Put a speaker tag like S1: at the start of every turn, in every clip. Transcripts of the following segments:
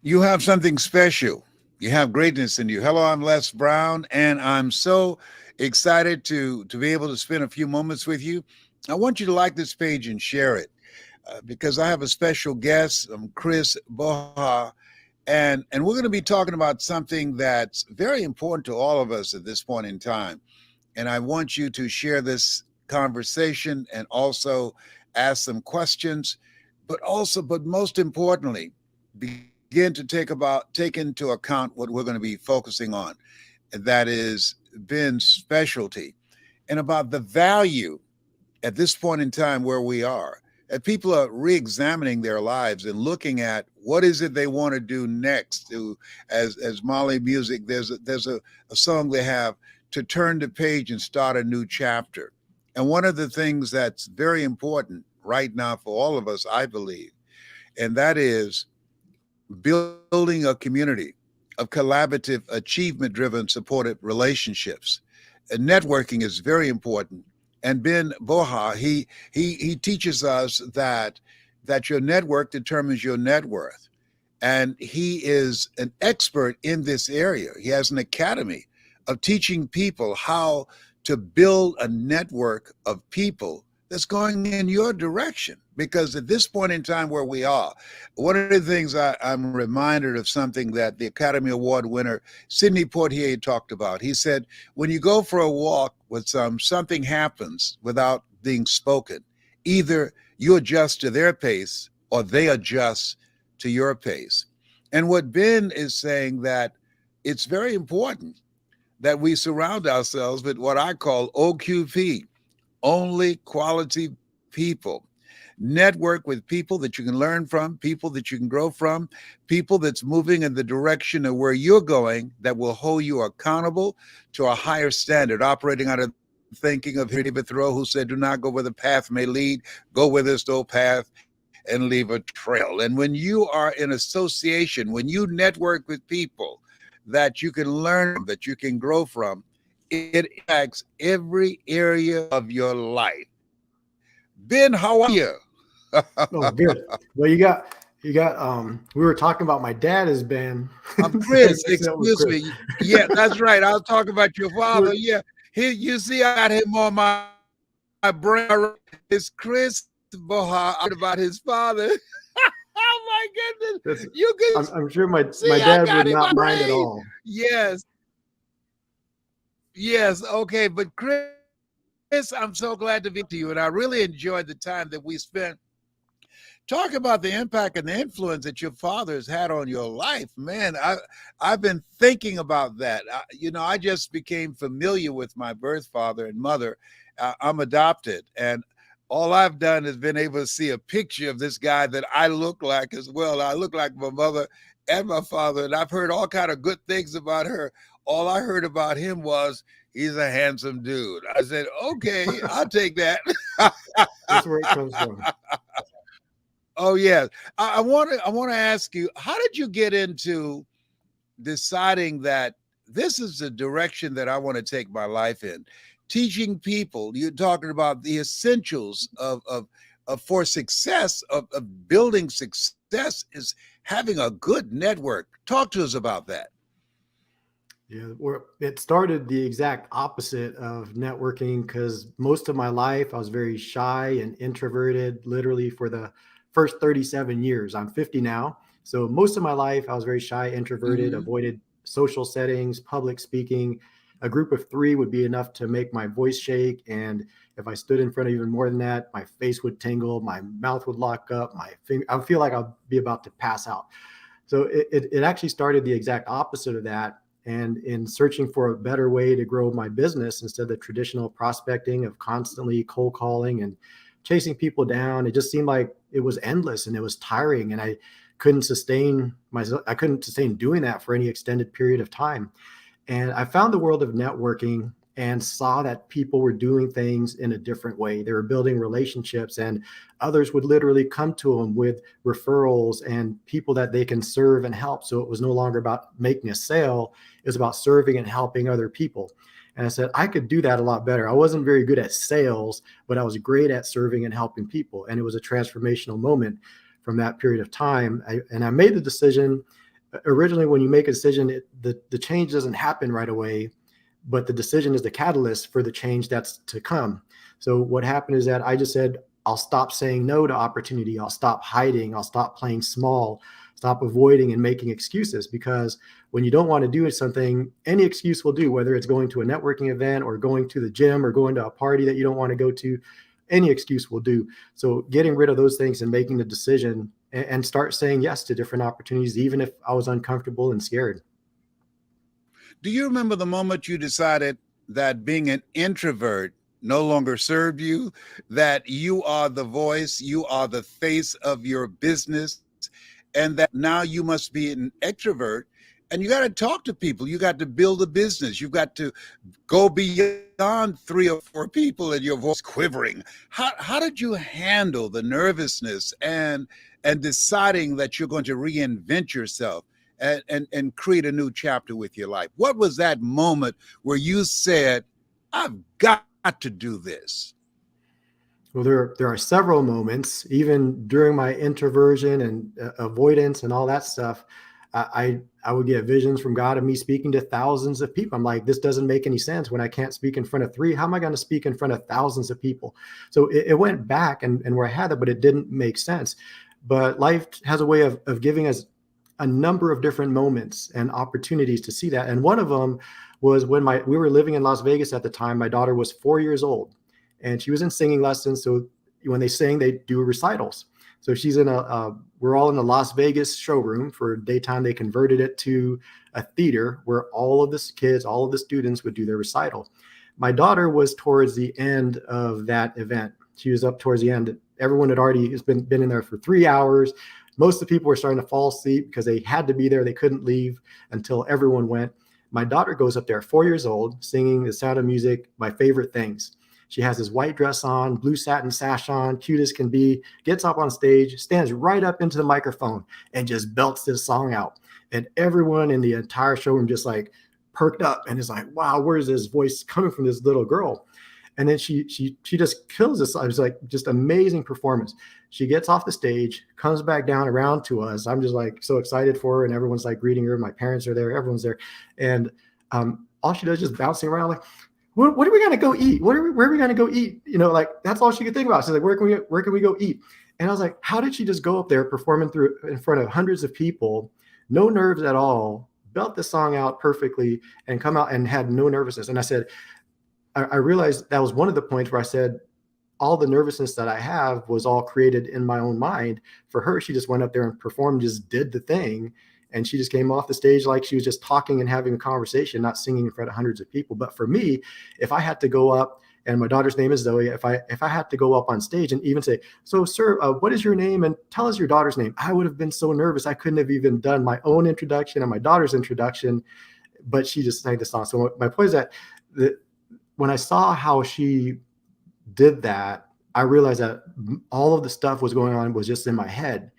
S1: You have something special. You have greatness in you. Hello, I'm Les Brown, and I'm so excited to be able to spend a few moments with you. I want you to like this page and share it because I have a special guest. I'm Chris Boha, and we're going to be talking about something that's very important to all of us at this point in time. And I want you to share this conversation and also ask some questions, but most importantly, begin to take into account what we're going to be focusing on. And that is Ben's specialty and about the value at this point in time where we are. And people are re-examining their lives and looking at what is it they want to do next. To as Molly Music, there's a song they have to turn the page and start a new chapter. And one of the things that's very important right now for all of us, I believe, and that is building a community of collaborative, achievement driven, supportive relationships. And networking is very important. And Ben Boha, he teaches us that your network determines your net worth. And he is an expert in this area. He has an academy of teaching people how to build a network of people that's going in your direction. Because at this point in time where we are, one of the things I'm reminded of something that the Academy Award winner Sidney Poitier talked about. He said, when you go for a walk with something happens without being spoken. Either you adjust to their pace or they adjust to your pace. And what Ben is saying that it's very important that we surround ourselves with what I call OQP, only quality people. Network with people that you can learn from, people that you can grow from, people that's moving in the direction of where you're going that will hold you accountable to a higher standard, operating out of the thinking of Henry David Thoreau, who said, do not go where the path may lead, go where there's no path and leave a trail. And when you are in association, when you network with people that you can learn from, that you can grow from, it impacts every area of your life. Ben, how are you?
S2: Oh, good. Well, we were talking about my dad has been,
S1: I'm
S2: so
S1: Chris.
S2: mixing up with
S1: Excuse
S2: Chris.
S1: me. Yeah, that's right. I was talking about your father.
S2: We're,
S1: Yeah. Here, you see, I got him on my brain already. It's Chris Boha. I heard about his father. Oh my goodness.
S2: that's,
S1: You can
S2: I'm sure
S1: see
S2: my
S1: I
S2: dad
S1: got
S2: would
S1: him on
S2: not
S1: my
S2: mind at
S1: brain.
S2: all.
S1: Yes. Yes. Okay. But Chris, I'm so glad to be talking to you. And I really enjoyed the time that we spent talk about the impact and the influence that your father has had on your life. Man, I've been thinking about that. I just became familiar with my birth father and mother. I'm adopted, and all I've done is been able to see a picture of this guy that I look like as well. I look like my mother and my father, and I've heard all kind of good things about her. All I heard about him was he's a handsome dude. I said, okay, I'll take that.
S2: That's where it comes from.
S1: Oh yes. I want to ask you, how did you get into deciding that this is the direction that I want to take my life in? Teaching people, you're talking about the essentials of for success of building success is having a good network. Talk to us about that.
S2: Yeah, it started the exact opposite of networking because most of my life I was very shy and introverted, literally for the first 37 years. I'm 50 now. So most of my life I was very shy, introverted,
S1: Mm-hmm.
S2: avoided social settings, public speaking. A group of three would be enough to make my voice shake. And if I stood in front of even more than that, my face would tingle, my mouth would lock up, I would feel like I'd be about to pass out. So it actually started the exact opposite of that. And in searching for a better way to grow my business instead of the traditional prospecting of constantly cold calling and chasing people down, it just seemed like it was endless and it was tiring. And I couldn't sustain doing that for any extended period of time. And I found the world of networking and saw that people were doing things in a different way. They were building relationships, and others would literally come to them with referrals and people that they can serve and help. So it was no longer about making a sale, it was about serving and helping other people. And I said, I could do that a lot better. I wasn't very good at sales, but I was great at serving and helping people. And it was a transformational moment from that period of time. And I made the decision Originally, when you make a decision, the change doesn't happen right away, but the decision is the catalyst for the change that's to come. So what happened is that I just said, I'll stop saying no to opportunity. I'll stop hiding. I'll stop playing small, stop avoiding and making excuses, because when you don't want to do something, any excuse will do, whether it's going to a networking event or going to the gym or going to a party that you don't want to go to, any excuse will do. So getting rid of those things and making the decision and start saying yes to different opportunities, even if I was uncomfortable and scared.
S1: Do you remember the moment you decided that being an introvert no longer served you, that you are the voice, you are the face of your business, and that now you must be an extrovert and you got to talk to people, you got to build a business, you've got to go beyond 3 or 4 people and your voice quivering. How did you handle the nervousness and deciding that you're going to reinvent yourself and create a new chapter with your life? What was that moment where you said, I've got to do this?
S2: Well, there are several moments, even during my introversion and avoidance and all that stuff. I would get visions from God of me speaking to thousands of people. I'm like, this doesn't make any sense. When I can't speak in front of 3, how am I going to speak in front of thousands of people? So it went back and where I had it, but it didn't make sense. But life has a way of giving us a number of different moments and opportunities to see that. And one of them was when we were living in Las Vegas at the time. My daughter was 4 years old and she was in singing lessons. So when they sing, they do recitals. So she's we're all in the Las Vegas showroom. For daytime, they converted it to a theater where all of the kids, all of the students would do their recital. My daughter was towards the end of that event. She was up towards the end. Everyone had already been in there for 3 hours. Most of the people were starting to fall asleep because they had to be there. They couldn't leave until everyone went. My daughter goes up there, 4 years old, singing The Sound of Music, My Favorite Things. She has this white dress on, blue satin sash on, cute as can be, gets up on stage, stands right up into the microphone and just belts this song out. And everyone in the entire showroom just like perked up and is like, wow, where's this voice coming from this little girl? And then she just kills this. I was like, just amazing performance. She gets off the stage, comes back down around to us. I'm just like so excited for her, and everyone's like greeting her. My parents are there, everyone's there, and all she does is just bouncing around like, what are we gonna go eat? Where are we gonna go eat? You know, like that's all she could think about. She's like, where can we go eat? And I was like, how did she just go up there performing in front of hundreds of people, no nerves at all, belt the song out perfectly, and come out and had no nervousness? And I said, I realized that was one of the points where I said, all the nervousness that I have was all created in my own mind. For her, she just went up there and performed, just did the thing. And she just came off the stage like she was just talking and having a conversation, not singing in front of hundreds of people. But for me, if I had to go up, and my daughter's name is Zoe, if I had to go up on stage and even say, so sir, what is your name? And tell us your daughter's name. I would have been so nervous. I couldn't have even done my own introduction and my daughter's introduction, but she just sang the song. So my point is that when I saw how she did that, I realized that all of the stuff was going on was just in my head.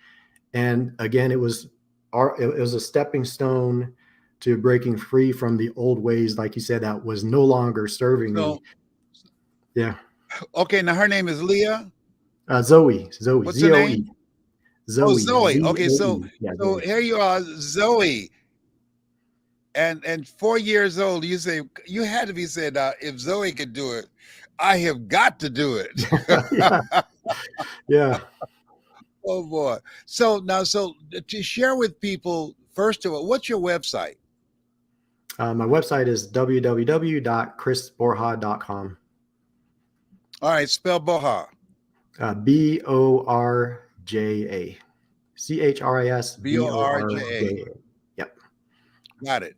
S2: And again, it was a stepping stone to breaking free from the old ways, like you said, that was no longer serving me. Yeah.
S1: Okay, now her name is Leah.
S2: Zoe.
S1: What's her name?
S2: Zoe.
S1: Oh, Zoe. Okay,
S2: Yeah,
S1: so here you are, Zoe. And 4 years old, you say you had to be said, if Zoe could do it, I have got to do it.
S2: yeah. Yeah.
S1: Oh boy. So to share with people, first of all, what's your website?
S2: My website is www.chrisborja.com.
S1: All right, spell Boja.
S2: Borja. CHRIS
S1: BORJA.
S2: Yep.
S1: Got it.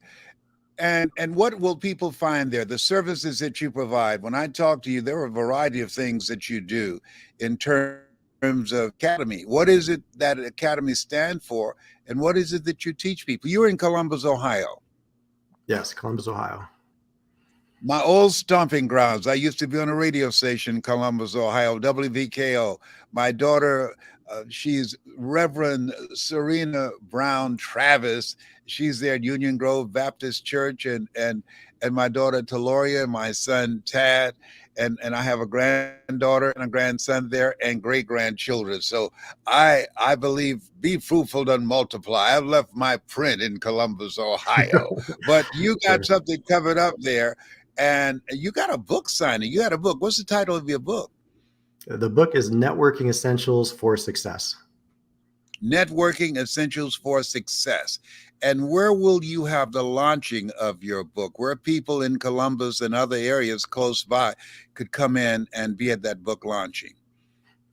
S1: And what will people find there? The services that you provide. When I talk to you, there are a variety of things that you do in terms of academy. What is it that academy stand for, and what is it that you teach people? You're in Columbus, Ohio.
S2: Yes, Columbus, Ohio.
S1: My old stomping grounds. I used to be on a radio station in Columbus, Ohio, WVKO. My daughter, she's Reverend Serena Brown Travis. She's there at Union Grove Baptist Church, and my daughter Taloria, and my son Tad. and I have a granddaughter and a grandson there and great grandchildren. So I believe be fruitful and multiply. I've left my print in Columbus, Ohio, but you got
S2: Sure.
S1: something covered up there, and you got a book signing. You got a book. What's the title of your book?
S2: The book is Networking Essentials for Success.
S1: Networking Essentials for Success. And where will you have the launching of your book? Where people in Columbus and other areas close by could come in and be at that book launching?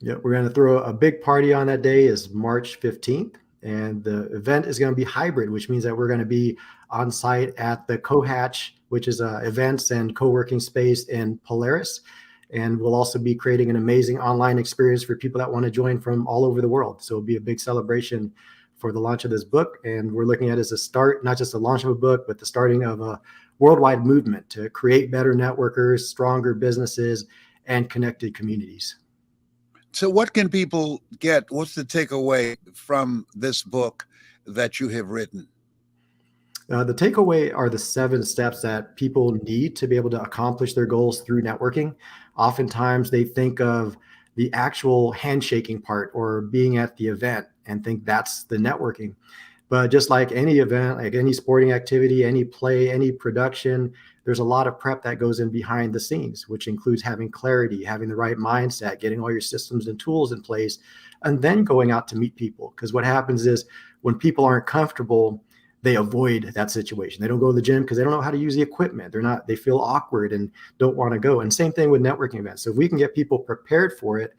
S2: Yeah, we're going to throw a big party on that day is March 15th. And the event is going to be hybrid, which means that we're going to be on site at the Cohatch, which is a events and co-working space in Polaris. And we'll also be creating an amazing online experience for people that want to join from all over the world. So it'll be a big celebration for the launch of this book. And we're looking at it as a start, not just the launch of a book, but the starting of a worldwide movement to create better networkers, stronger businesses, and connected communities.
S1: So, what can people get? What's the takeaway from this book that you have written?
S2: The takeaway are the 7 steps that people need to be able to accomplish their goals through networking. Oftentimes, they think of the actual handshaking part or being at the event and think that's the networking. But just like any event, like any sporting activity, any play, any production, there's a lot of prep that goes in behind the scenes, which includes having clarity, having the right mindset, getting all your systems and tools in place, and then going out to meet people. Because what happens is when people aren't comfortable, they avoid that situation. They don't go to the gym because they don't know how to use the equipment. They feel awkward and don't want to go. And same thing with networking events. So if we can get people prepared for it,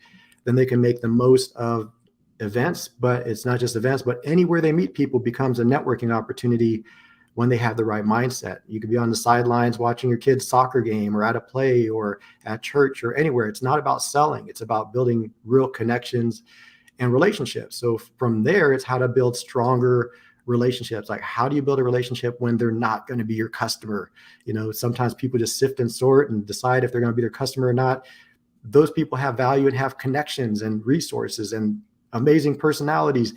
S2: then they can make the most of events. But it's not just events, but anywhere they meet people becomes a networking opportunity when they have the right mindset. You could be on the sidelines watching your kid's soccer game or at a play or at church or anywhere. It's not about selling. It's about building real connections and relationships. So from there, it's how to build stronger relationships. Like, how do you build a relationship when they're not going to be your customer? Sometimes people just sift and sort and decide if they're going to be their customer or not. Those people have value and have connections and resources and amazing personalities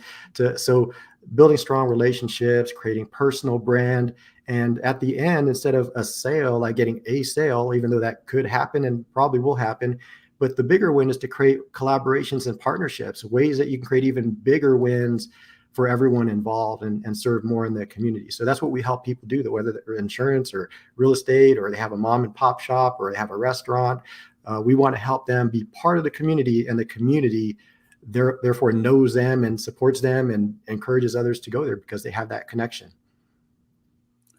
S2: so building strong relationships, creating personal brand. And at the end, instead of a sale, like getting a sale, even though that could happen and probably will happen, but the bigger win is to create collaborations and partnerships, ways that you can create even bigger wins for everyone involved and serve more in the community. So that's what we help people do, that whether they're insurance or real estate, or they have a mom and pop shop, or they have a restaurant, we want to help them be part of the community, and the community therefore knows them and supports them and encourages others to go there because they have that connection.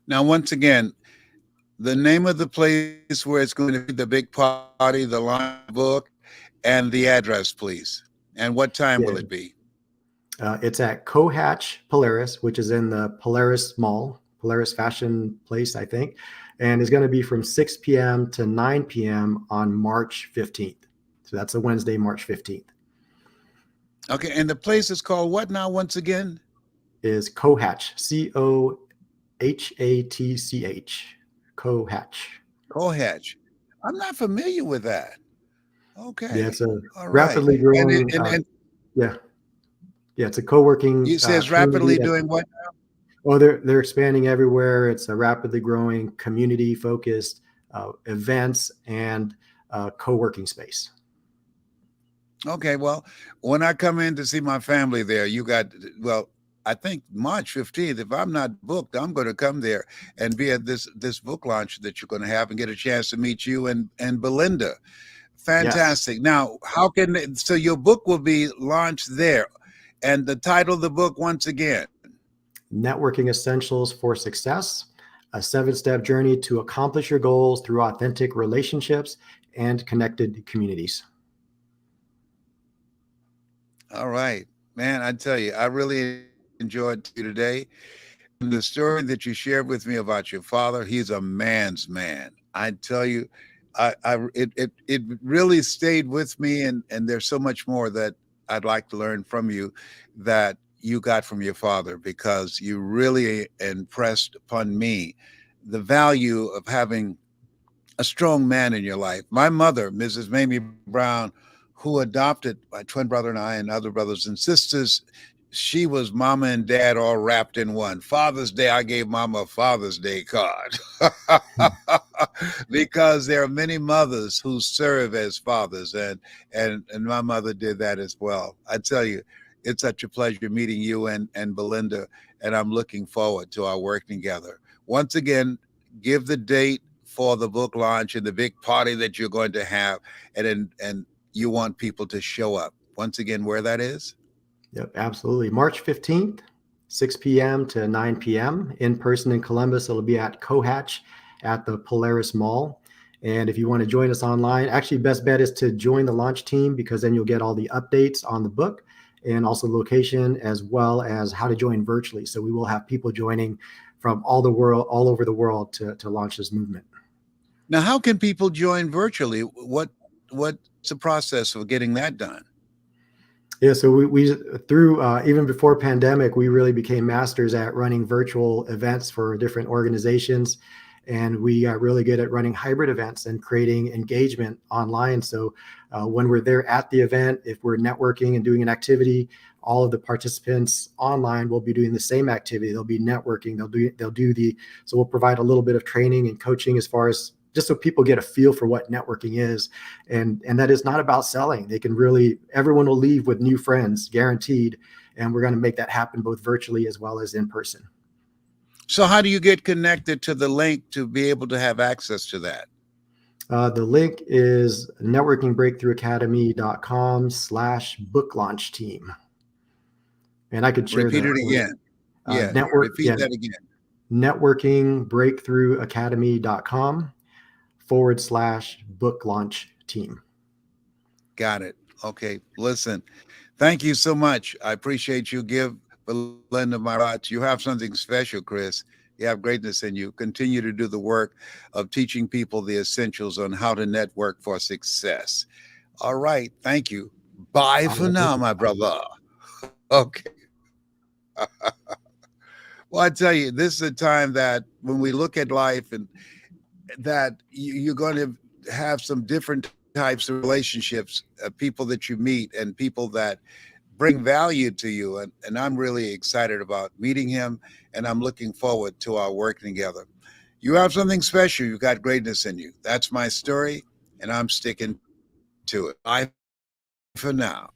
S1: Now, once again, the name of the place where it's going to be the big party, the launch book, and the address, please. And what time
S2: Yeah.
S1: will it be?
S2: It's at Cohatch Polaris, which is in the Polaris Mall, Polaris Fashion Place, I think. And it's going to be from 6 p.m. to 9 p.m. on March 15th. So that's a Wednesday, March 15th.
S1: Okay, and the place is called what now, once again?
S2: Is Cohatch, Cohatch, Cohatch.
S1: Cohatch. I'm not familiar with that.
S2: Yeah,
S1: Okay.
S2: it's a
S1: All right.
S2: rapidly
S1: And
S2: growing, yeah, it's a co-working
S1: you says
S2: community
S1: rapidly
S2: that,
S1: doing what?
S2: oh, they're expanding everywhere. It's a rapidly growing community focused events and co-working space.
S1: Okay, well, when I come in to see my family there, you got, well, I think March 15th. If I'm not booked, I'm going to come there and be at this book launch that you're going to have and get a chance to meet you and Belinda.
S2: Yes.
S1: Fantastic. Now, how can so your book will be launched there, and the title of the book once again?
S2: Networking Essentials for Success, a 7-step journey to accomplish your goals through authentic relationships and connected communities.
S1: All right, man. I tell you, I really enjoyed you today. And the story that you shared with me about your father, he's a man's man. I tell you, it really stayed with me, and there's so much more that I'd like to learn from you that you got from your father, because you really impressed upon me the value of having a strong man in your life. My mother, Mrs. Mamie Brown, who adopted my twin brother and I and other brothers and sisters, she was mama and dad all wrapped in one. Father's Day, I gave mama a Father's Day card. because there are many mothers who serve as fathers, and my mother did that as well. I tell you, it's such a pleasure meeting you and Belinda, and I'm looking forward to our work together. Once again, give the date for the book launch and the big party that you're going to have, and you want people to show up. Once again, where that is?
S2: Yep, absolutely. March 15th, 6 p.m. to 9 p.m. in person in Columbus. It'll be at Cohatch at the Polaris Mall. And if you want to join us online, actually, best bet is to join the launch team, because then you'll get all the updates on the book and also location, as well as how to join virtually. So we will have people joining from all over the world to launch this movement.
S1: Now, how can people join virtually? What's the process of getting that done?
S2: Yeah, so we through even before pandemic, we really became masters at running virtual events for different organizations, and we got really good at running hybrid events and creating engagement online. So when we're there at the event, if we're networking and doing an activity, all of the participants online will be doing the same activity. They'll be networking. So we'll provide a little bit of training and coaching as far as just so people get a feel for what networking is. And that is not about selling. Everyone will leave with new friends, guaranteed. And we're going to make that happen both virtually as well as in person.
S1: So, how do you get connected to the link to be able to have access to that?
S2: The link is networkingbreakthroughacademy.com/book launch team. And I could share
S1: Repeat
S2: the
S1: it again. Yeah,
S2: network,
S1: repeat that again.
S2: networkingbreakthroughacademy.com/book launch team.
S1: Got it. Okay. Listen, thank you so much. I appreciate you. Give Belinda my thoughts. You have something special, Chris. You have greatness in you. Continue to do the work of teaching people the essentials on how to network for success. All right. Thank you. Bye for now, my brother. Okay. Well, I tell you, this is a time that when we look at life and that you're going to have some different types of relationships, people that you meet and people that bring value to you. And I'm really excited about meeting him, and I'm looking forward to our work together. You have something special. You've got greatness in you. That's my story, and I'm sticking to it. Bye for now.